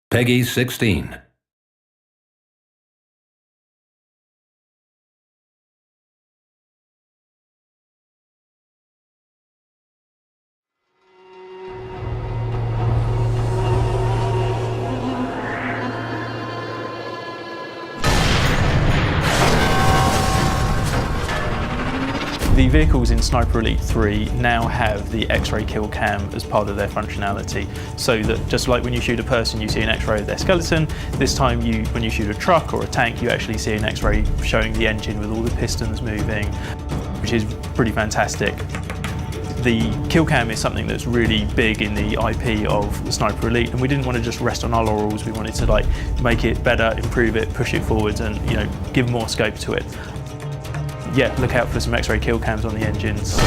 Peggy 16. The vehicles in Sniper Elite 3 now have the X-ray kill cam as part of their functionality, so that just like when you shoot a person you see an X-ray of their skeleton, this time when you shoot a truck or a tank you actually see an X-ray showing the engine with all the pistons moving, which is pretty fantastic. The kill cam is something that's really big in the IP of the Sniper Elite, and we didn't want to just rest on our laurels. We wanted to make it better, improve it, push it forwards, and give more scope to it. Yeah, look out for some X-ray kill cams on the engines.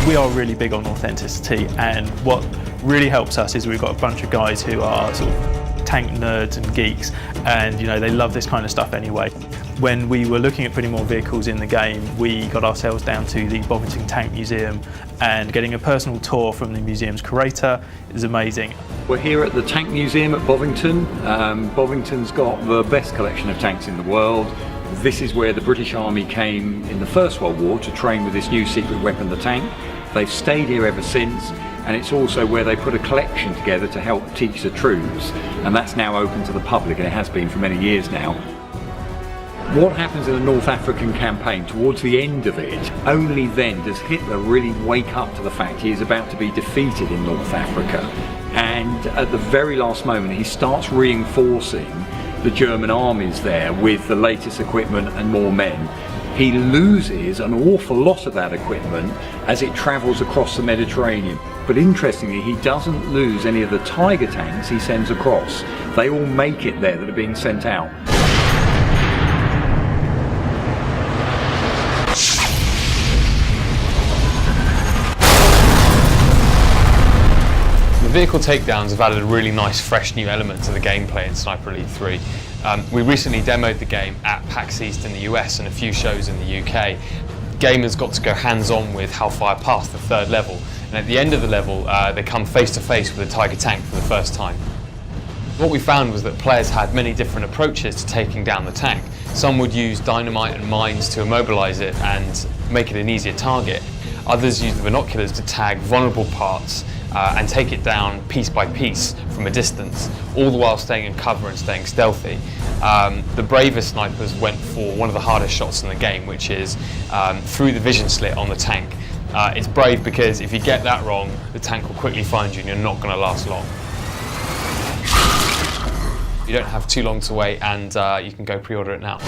We are really big on authenticity, and what really helps us is we've got a bunch of guys who are sort of tank nerds and geeks, and they love this kind of stuff anyway. When we were looking at putting more vehicles in the game, we got ourselves down to the Bovington Tank Museum, and getting a personal tour from the museum's curator is amazing. We're here at the Tank Museum at Bovington. Bovington's got the best collection of tanks in the world. This is where the British Army came in the First World War to train with this new secret weapon, the tank. They've stayed here ever since, and it's also where they put a collection together to help teach the troops, and that's now open to the public, and it has been for many years now. What happens in the North African campaign, towards the end of it, only then does Hitler really wake up to the fact he is about to be defeated in North Africa. And at the very last moment he starts reinforcing the German armies there with the latest equipment and more men. He loses an awful lot of that equipment as it travels across the Mediterranean. But interestingly, he doesn't lose any of the Tiger tanks he sends across. They all make it there that are being sent out. Vehicle takedowns have added a really nice fresh new element to the gameplay in Sniper Elite 3. We recently demoed the game at PAX East in the US and a few shows in the UK. Gamers got to go hands-on with Hellfire past the third level, and at the end of the level they come face to face with a Tiger tank for the first time. What we found was that players had many different approaches to taking down the tank. Some would use dynamite and mines to immobilise it and make it an easier target. Others used the binoculars to tag vulnerable parts and take it down piece by piece from a distance, all the while staying in cover and staying stealthy. The bravest snipers went for one of the hardest shots in the game, which is through the vision slit on the tank. It's brave because if you get that wrong, the tank will quickly find you and you're not going to last long. You don't have too long to wait, and you can go pre-order it now.